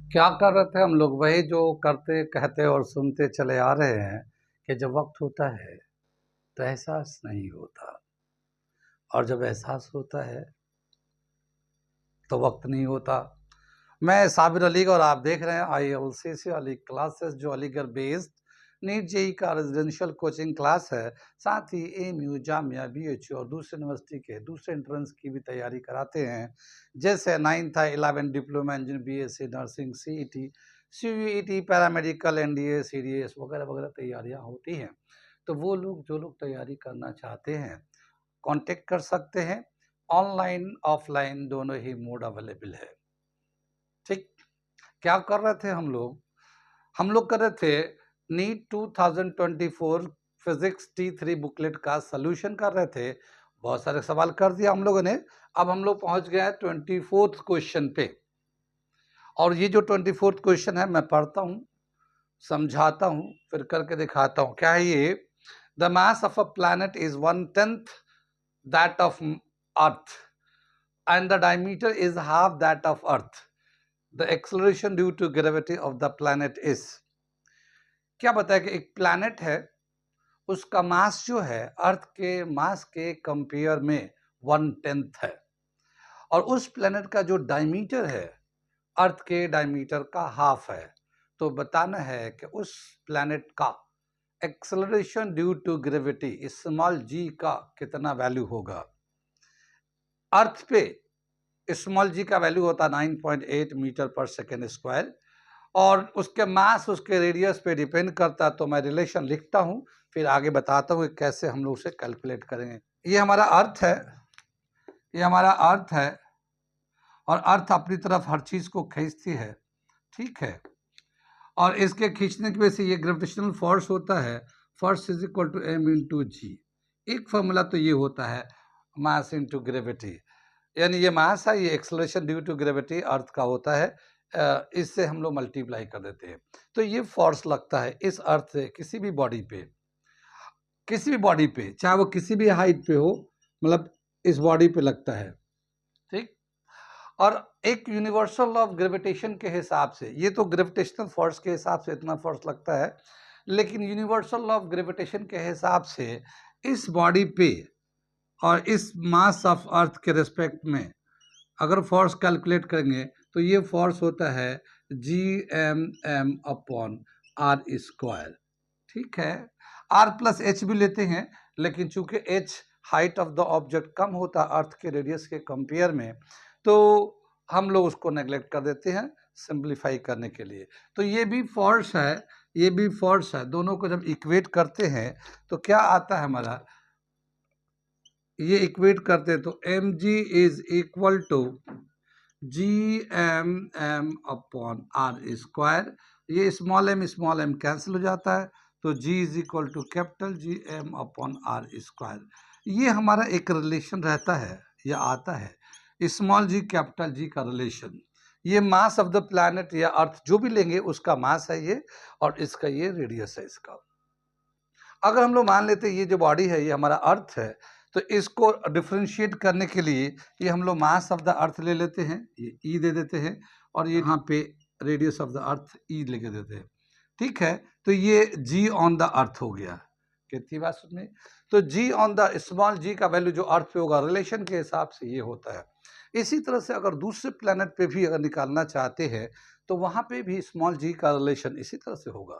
क्या कर रहे थे हम लोग? वही जो करते कहते और सुनते चले आ रहे हैं कि जब वक्त होता है तो एहसास नहीं होता, और जब एहसास होता है तो वक्त नहीं होता। मैं साबिर अली और आप देख रहे हैं ILCC अली क्लासेस, जो अलीगढ़ बेस्ड नीट जेई का रेजिडेंशियल कोचिंग क्लास है। साथ ही AMU, जामिया, BHU और दूसरे यूनिवर्सिटी के दूसरे एंट्रेंस की भी तैयारी कराते हैं, जैसे 9th था 11 diploma engineer, BSc nursing, CET, CUET, paramedical, NDA, CDS वगैरह वगैरह तैयारियां होती हैं। तो वो लोग जो लोग तैयारी करना चाहते हैं कांटेक्ट कर सकते हैं। ऑनलाइन ऑफलाइन दोनों ही मोड अवेलेबल है। ठीक, क्या कर रहे थे हम लोग कर रहे थे नीट 2024 फिजिक्स T3 बुकलेट का सॉल्यूशन कर रहे थे। बहुत सारे सवाल कर दिया हम लोगों ने। अब हम लोग पहुंच गए हैं 24th क्वेश्चन पे, और ये जो 24th क्वेश्चन है मैं पढ़ता हूँ, समझाता हूँ, फिर करके दिखाता हूँ। क्या है ये? The mass of a planet is 1/10 that of earth and the diameter is half that of earth. The acceleration due to gravity of the planet is। क्या बताया कि एक प्लैनेट है, उसका मास जो है अर्थ के मास के कंपेयर में 1/10 है, और उस प्लैनेट का जो डायमीटर है अर्थ के डायमीटर का हाफ है। तो बताना है कि उस प्लैनेट का acceleration due to gravity small G का कितना वैल्यू होगा। अर्थ पे स्मॉल जी का वैल्यू होता है 9.8 मीटर पर सेकेंड स्क्वायर, और उसके मास उसके रेडियस पे डिपेंड करता है। तो मैं रिलेशन लिखता हूँ, फिर आगे बताता हूँ कैसे हम लोग उसे कैलकुलेट करेंगे। ये हमारा अर्थ है, ये हमारा अर्थ है, और अर्थ अपनी तरफ हर चीज को खींचती है, ठीक है। और इसके खींचने की वजह से ये ग्रेविटेशनल फोर्स होता है, force is equal to m into G. एक फॉर्मूला तो ये होता है मास इंटू ग्रेविटी, यानी ये मास है, ये एक्सेलरेशन ड्यू टू ग्रेविटी अर्थ का होता है। इससे हम लोग मल्टीप्लाई कर देते हैं, तो ये फोर्स लगता है इस अर्थ से किसी भी बॉडी पे, किसी भी बॉडी पे, चाहे वो किसी भी हाइट पे हो, मतलब इस बॉडी पे लगता है, ठीक। और एक यूनिवर्सल लॉ ऑफ ग्रेविटेशन के हिसाब से, ये तो ग्रेविटेशनल फोर्स के हिसाब से इतना फोर्स लगता है, लेकिन यूनिवर्सल लॉ ऑफ ग्रेविटेशन के हिसाब से इस बॉडी पे और इस मास ऑफ अर्थ के रेस्पेक्ट में अगर फोर्स कैलकुलेट करेंगे तो ये फोर्स होता है GMM अपॉन आर स्क्वायर, ठीक है। आर प्लस एच भी लेते हैं, लेकिन चूंकि H height of the object कम होता है अर्थ के रेडियस के कंपेयर में, तो हम लोग उसको नेग्लेक्ट कर देते हैं सिंप्लीफाई करने के लिए। तो ये भी फोर्स है, ये भी फोर्स है, दोनों को जब इक्वेट करते हैं तो क्या आता है हमारा, ये इक्वेट करते हैं तो mg is equal to GMM upon R square. ये स्मॉल m कैंसिल हो जाता है, तो G is equal to capital GM upon R square. ये हमारा एक रिलेशन रहता है या आता है, स्मॉल g कैपिटल G का रिलेशन। ये मास ऑफ द प्लैनेट या अर्थ जो भी लेंगे उसका मास है ये, और इसका ये रेडियस है इसका। अगर हम लोग मान लेते ये जो बॉडी है ये हमारा अर्थ है, तो इसको डिफ्रेंशिएट करने के लिए ये हम लोग मास ऑफ द अर्थ ले लेते हैं, ये ई दे देते हैं, और ये यहाँ पे रेडियस ऑफ द अर्थ ई लेके देते हैं, ठीक है। तो ये जी ऑन द अर्थ हो गया, कितनी बात सुनने। तो G on the small G का वैल्यू जो अर्थ पे होगा रिलेशन के हिसाब से ये होता है। इसी तरह से अगर दूसरे प्लेनेट पे भी अगर निकालना चाहते हैं तो वहां पे भी स्मॉल जी का रिलेशन इसी तरह से होगा,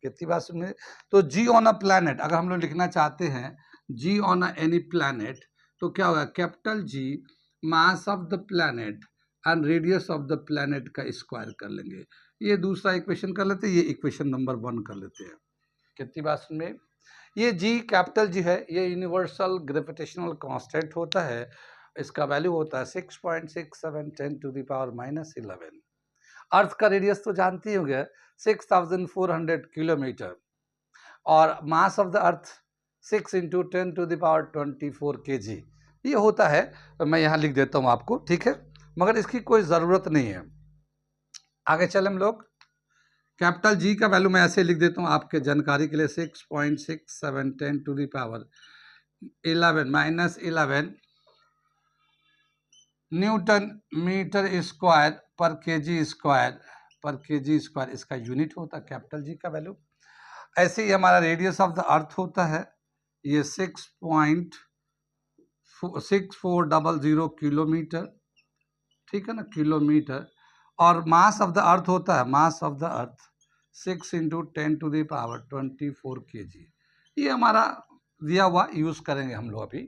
कितनी बात सुनने। तो जी ऑन अ प्लैनेट अगर हम लोग लिखना चाहते हैं जी ऑन अ एनी प्लैनेट, तो क्या होगा, capital G mass of the planet and radius of the planet का स्क्वायर कर लेंगे। ये दूसरा इक्वेशन कर लेते हैं, ये इक्वेशन नंबर 1 कर लेते हैं, कितनी बात सुन में। ये जी कैपिटल जी है, ये यूनिवर्सल ग्रेविटेशनल कांस्टेंट होता है, इसका वैल्यू होता है 6.67 10 टू द पावर -11। अर्थ का रेडियस तो जानते ही होंगे 6400 किलोमीटर, और mass of the earth 6 into 10 to the power 24 kg ये होता है। मैं यहाँ लिख देता हूँ आपको, ठीक है, मगर इसकी कोई ज़रूरत नहीं है। आगे चले हम लोग, कैपिटल जी का वैल्यू मैं ऐसे लिख देता हूँ आपके जानकारी के लिए, 6.67 10 to the power 11 -11 newton metre square पर केजी स्क्वायर पर kg स्क्वायर इसका यूनिट होता है, कैपिटल जी का वैल्यू। ऐसे ही हमारा रेडियस ऑफ द अर्थ होता है ये 6.6400 किलोमीटर, ठीक है ना, किलोमीटर। और मास ऑफ द अर्थ होता है, मास ऑफ द अर्थ 6 × 10⁻24 kg। ये हमारा दिया हुआ यूज करेंगे हम लोग अभी,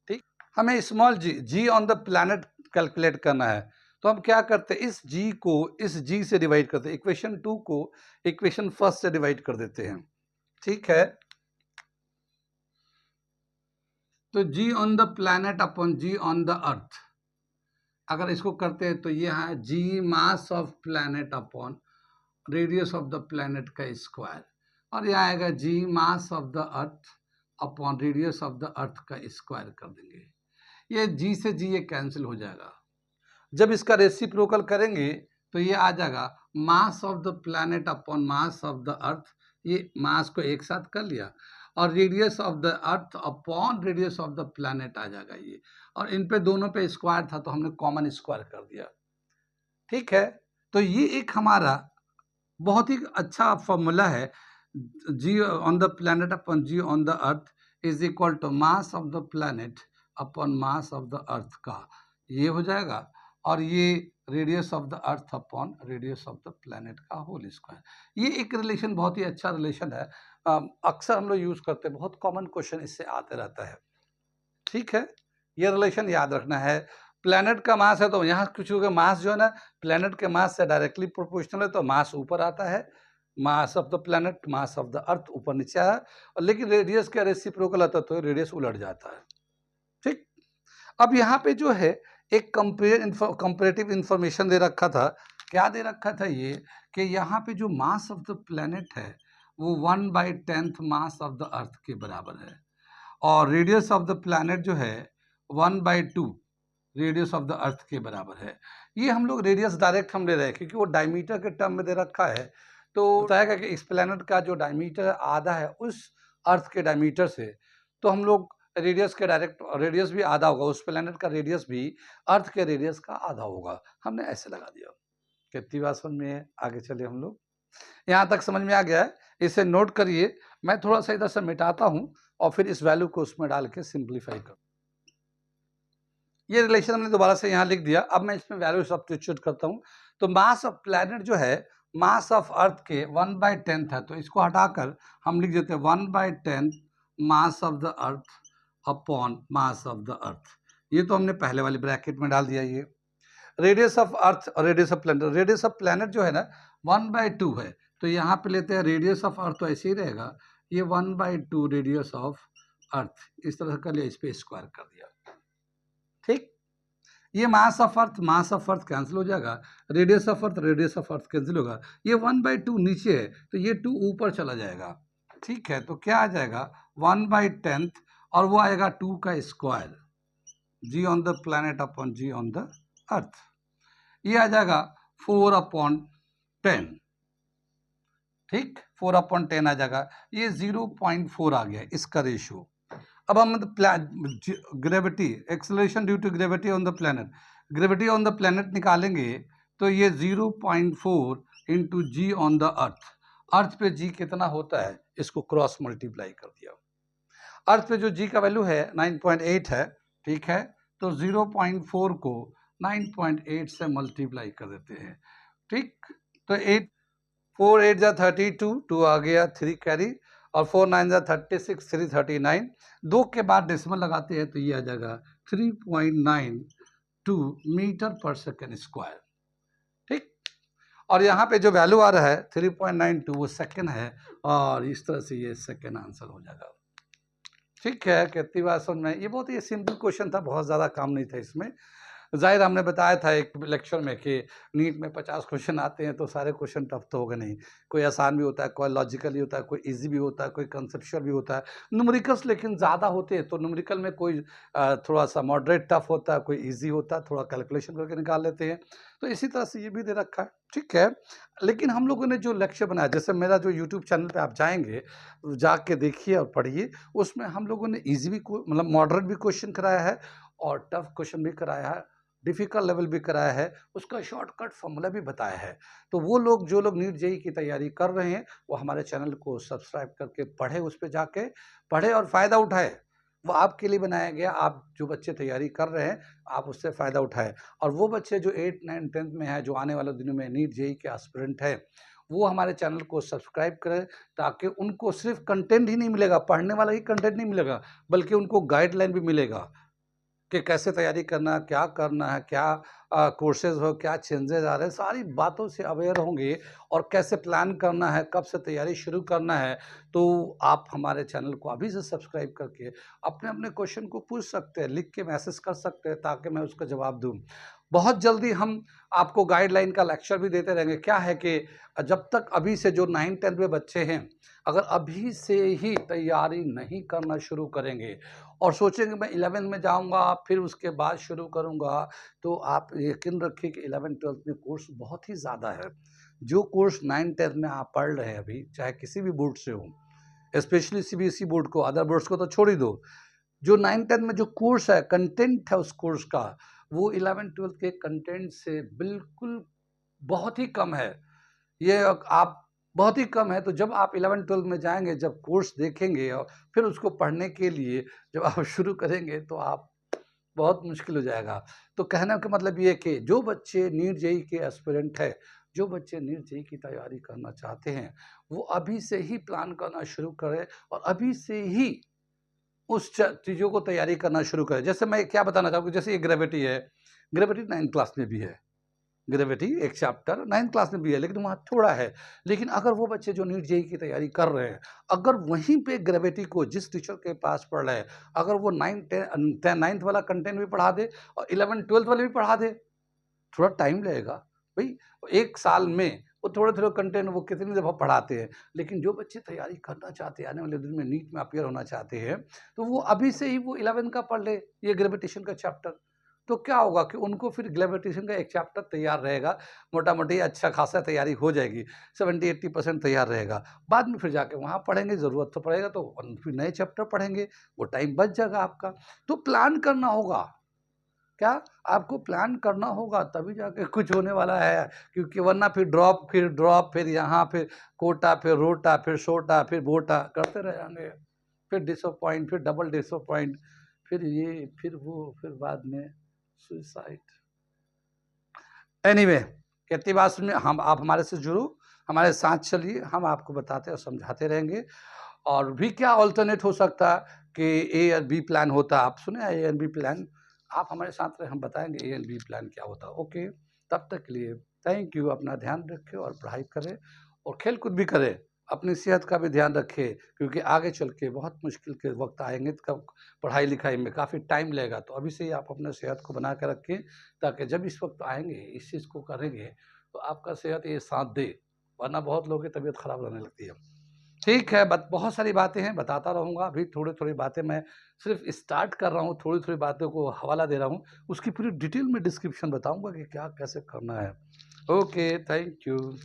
ठीक। हमें small G on the planet calculate करना है, तो हम क्या करते हैं, इस जी को इस जी से डिवाइड करते हैं, इक्वेशन 2 को इक्वेशन 1 से डिवाइड कर देते हैं, ठीक है। तो G on the planet upon G on the earth, अगर इसको करते हैं तो ये है G mass of planet upon radius of the planet का स्क्वायर, और यह आएगा G mass of the earth upon radius of the earth का स्क्वायर कर देंगे। ये जी से जी ये कैंसिल हो जाएगा। जब इसका रेसिप्रोकल करेंगे तो ये आ जाएगा mass of the planet upon mass of the earth, ये मास को एक साथ कर लिया, और radius of the earth upon radius of the planet आ जाएगा ये, और इन पे दोनों पे स्क्वायर था तो हमने कॉमन स्क्वायर कर दिया, ठीक है। तो ये एक हमारा बहुत ही अच्छा फॉर्मूला है, G on the planet upon G on the earth is equal to mass of the planet upon mass of the earth का, ये हो जाएगा, और ये radius of the earth upon radius of the planet का whole square. ये एक relation बहुत ही अच्छा रिलेशन है, अक्सर हम लोग यूज करते हैं, बहुत कॉमन क्वेश्चन इससे आते रहता है, ठीक है। ये रिलेशन याद रखना है। प्लैनेट का मास है तो यहाँ कुछ होगा, मास जो है ना प्लैनेट के मास से डायरेक्टली प्रोपोर्शनल है, तो मास ऊपर आता है, मास of the planet mass of the अर्थ ऊपर नीचे है, और लेकिन रेडियस का रेसिप्रोकल आता है तो रेडियस उलट जाता है, ठीक। अब यहाँ पे जो है एक कंपेरेटिव इंफॉर्मेशन दे रखा था, क्या दे रखा था ये, कि यहाँ पे जो मास ऑफ द प्लैनेट है वो 1/10 मास ऑफ द अर्थ के बराबर है, और रेडियस ऑफ द प्लैनेट जो है 1/2 रेडियस ऑफ द अर्थ के बराबर है। ये हम लोग रेडियस डायरेक्ट हम ले रहे हैं क्योंकि वो डायमीटर के टर्म में दे रखा है, तो बताएगा कि इस प्लैनेट का जो डायमीटर आधा है उस अर्थ के डायमीटर से, तो हम लोग रेडियस के डायरेक्ट, रेडियस भी आधा होगा, उस प्लैनेट का रेडियस भी अर्थ के रेडियस का आधा होगा, हमने ऐसे लगा दिया। कितनी बात समझ में है, आगे चले हम लोग, यहाँ तक समझ में आ गया है, इसे नोट करिए। मैं थोड़ा सा इधर से मिटाता हूँ और फिर इस वैल्यू को उसमें डाल के सिंप्लीफाई कर, ये रिलेशन हमने दोबारा से यहाँ लिख दिया। अब मैं इसमें वैल्यू सब्स्टिट्यूट करता हूँ, तो मास ऑफ प्लैनेट जो है मास ऑफ अर्थ के 1/10 है, तो इसको हटाकर हम लिख देते हैं 1/10 मास of the earth upon mass of the earth, ये तो हमने पहले वाली ब्रैकेट में डाल दिया। ये रेडियस ऑफ अर्थ और रेडियस ऑफ प्लैनेट जो है ना 1/2 है, तो यहाँ पे लेते हैं रेडियस ऑफ अर्थ, तो ऐसे ही रहेगा, ये 1/2 रेडियस ऑफ अर्थ, इस तरह कर लिया, इस पे स्क्वायर कर दिया, ठीक। ये मास ऑफ अर्थ कैंसिल हो जाएगा, रेडियस ऑफ अर्थ कैंसिल होगा, ये 1/2 नीचे है तो ये 2 ऊपर चला जाएगा, ठीक है। तो क्या आ जाएगा 1/10 और वो आएगा 2 का square, G on the planet upon G on the earth, ये आ जाएगा 4/10, ठीक, 4/10 आ जाएगा, ये 0.4 आ गया इसका रेशियो। अब हम gravity, acceleration due to gravity on the planet, gravity on the planet निकालेंगे तो ये 0.4 into G on the earth पे जी कितना होता है इसको क्रॉस मल्टीप्लाई कर दिया, अर्थ पे जो जी का वैल्यू है 9.8 है, ठीक है, तो 0.4 को 9.8 से मल्टीप्लाई कर देते हैं, ठीक। तो 8 4 8 जा 32, 2 आ गया, 3 कैरी, और 4 9 जा 36, 3 39, 2 के बाद डेसिमल लगाते हैं तो ये आ जाएगा 3.92 मीटर पर सेकेंड स्क्वायर, ठीक। और यहाँ पे जो वैल्यू आ रहा है 3.92 वो सेकेंड है, और इस तरह से ये सेकेंड आंसर हो जाएगा, ठीक है। कितनी बात समझ में, ये बहुत ही सिंपल क्वेश्चन था, बहुत ज़्यादा काम नहीं था इसमें। जाहिर हमने बताया था एक लेक्चर में कि नीट में 50 क्वेश्चन आते हैं तो सारे क्वेश्चन टफ तो होगा नहीं, कोई आसान भी होता है, कोई लॉजिकली होता है, कोई इजी भी होता है, कोई कंसेप्चुअल भी होता है, न्यूमेरिकल्स लेकिन ज़्यादा होते हैं, तो न्यूमेरिकल में कोई थोड़ा सा मॉडरेट टफ होता है, कोई इजी होता है, थोड़ा कैलकुलेशन करके निकाल लेते हैं, तो इसी तरह से ये भी दे रखा है, ठीक है। लेकिन हम लोगों ने जो लेक्चर बनाया, जैसे मेरा जो यूट्यूब चैनल पर आप जाएंगे, जाके देखिए और पढ़िए, उसमें हम लोगों ने ईजी भी मतलब मॉडरेट भी क्वेश्चन कराया है और टफ क्वेश्चन भी कराया है, डिफ़िकल्ट लेवल भी कराया है, उसका शॉर्टकट फ़ॉर्मूला भी बताया है। तो वो लोग जो लोग नीट जेईई की तैयारी कर रहे हैं, वो हमारे चैनल को सब्सक्राइब करके पढ़ें, उस पे जाके पढ़ें और फ़ायदा उठाएँ। वो आपके लिए बनाया गया, आप जो बच्चे तैयारी कर रहे हैं, आप उससे फ़ायदा उठाएँ। और वो बच्चे जो 8, 9, 10th में हैं, जो आने वाले दिनों में नीट जेईई के एस्पिरेंट हैं, वो हमारे चैनल को सब्सक्राइब करें, ताकि उनको सिर्फ़ कंटेंट ही नहीं मिलेगा, पढ़ने वाला ही कंटेंट नहीं मिलेगा, बल्कि उनको गाइडलाइन भी मिलेगा कि कैसे तैयारी करना है, क्या कोर्सेज़ हो, क्या चेंजेज़ आ रहे हैं, सारी बातों से अवेयर होंगे और कैसे प्लान करना है, कब से तैयारी शुरू करना है। तो आप हमारे चैनल को अभी से सब्सक्राइब करके अपने-अपने क्वेश्चन को पूछ सकते हैं, लिख के मैसेज कर सकते हैं, ताकि मैं उसका जवाब दूँ। बहुत जल्दी हम आपको गाइडलाइन का लेक्चर भी देते रहेंगे। क्या है कि जब तक अभी से जो 9th-10th में बच्चे हैं, अगर अभी से ही तैयारी नहीं करना शुरू करेंगे और सोचेंगे मैं 11 में जाऊँगा, फिर उसके बाद शुरू करूँगा, तो आप यकीन रखिए कि 11th-12th में कोर्स बहुत ही ज़्यादा है। जो कोर्स 9th-10th में आप पढ़ रहे हैं अभी, चाहे किसी भी बोर्ड से हो, स्पेशली सीबीएसई बोर्ड को, अदर बोर्ड्स को तो छोड़ ही दो। जो 9th-10th में जो कोर्स है, कंटेंट है उस कोर्स का, वो 11th-12th के कंटेंट से बिल्कुल बहुत ही कम है। ये आप बहुत ही कम है, तो जब आप 11th-12th में जाएँगे, जब कोर्स देखेंगे और फिर उसको पढ़ने के लिए जब आप शुरू करेंगे, तो आप बहुत मुश्किल हो जाएगा। तो कहने का मतलब ये है कि जो बच्चे नीट जेईई के एस्पिरेंट हैं, जो बच्चे नीट जेईई की तैयारी करना चाहते हैं, वो अभी से ही प्लान करना शुरू करें और अभी से ही उस चीज़ों को तैयारी करना शुरू करें। जैसे मैं क्या बताना चाहूँगा, जैसे ये ग्रेविटी है, ग्रेविटी 9th क्लास में भी है। ग्रेविटी एक चैप्टर 9th क्लास में भी है, लेकिन वहाँ थोड़ा है। लेकिन अगर वो बच्चे जो नीट जेईई की तैयारी कर रहे हैं, अगर वहीं पे ग्रेविटी को जिस टीचर के पास पढ़ रहे हैं, अगर वो 9th वाला कंटेंट भी पढ़ा दे और 11th-12th वाले भी पढ़ा दे, थोड़ा टाइम लगेगा। भई 1 साल में वो थोड़े-थोड़े कंटेंट वो कितनी दफ़ा पढ़ाते हैं। लेकिन जो बच्चे तैयारी करना चाहते हैं, आने वाले दिन में नीट में अपीयर होना चाहते हैं, तो वो अभी से ही वो 11 का पढ़ ले, ये ग्रेविटेशन का चैप्टर। तो क्या होगा कि उनको फिर ग्रेविटेशन का एक चैप्टर तैयार रहेगा, मोटा-मोटी अच्छा खासा तैयारी हो जाएगी, 70-80% तैयार रहेगा। बाद में फिर जाके वहाँ पढ़ेंगे, ज़रूरत तो पड़ेगा तो फिर नए चैप्टर पढ़ेंगे, वो टाइम बच जाएगा आपका। तो प्लान करना होगा। क्या आपको प्लान करना होगा, तभी जाके कुछ होने वाला है, क्योंकि वरना फिर यहाँ, फिर कोटा, फिर रोटा, फिर सोटा, फिर बोटा करते रह जाएँगे। फिर डिसअपॉइंट, फिर डबल डिसअपॉइंट, फिर ये, फिर वो, फिर बाद में सुसाइड। एनीवे, इतनी बात सुनिए, हम आप हमारे से जुड़ो, हमारे साथ चलिए, हम आपको बताते और समझाते रहेंगे। और भी क्या अल्टरनेट हो सकता है कि ए और बी प्लान होता है। आप सुने हैं ए एंड बी प्लान? आप हमारे साथ रहे, हम बताएँगे ए एंड बी प्लान क्या होता है। ओके, तब तक के लिए थैंक यू। अपना ध्यान रखें और पढ़ाई करें और खेल-कूद भी करें। अपनी सेहत का भी ध्यान रखें, क्योंकि आगे चल के बहुत मुश्किल के वक़्त आएँगे, तो कब पढ़ाई-लिखाई में काफ़ी टाइम लगेगा। तो अभी से ही आप अपने सेहत को बना के रखें, ताकि जब इस वक़्त आएँगे, इस चीज़ को करेंगे, तो आपका सेहत ये साथ दे, वरना बहुत लोगों की तबीयत ख़राब रहने लगती है। ठीक है, बत बहुत सारी बातें हैं, बताता रहूँगा। अभी थोड़ी-थोड़ी बातें मैं सिर्फ़ स्टार्ट कर रहा हूँ, थोड़ी-थोड़ी बातों को हवाला दे रहा हूँ। उसकी पूरी डिटेल में डिस्क्रिप्शन बताऊँगा कि क्या कैसे करना है। Okay, thank you.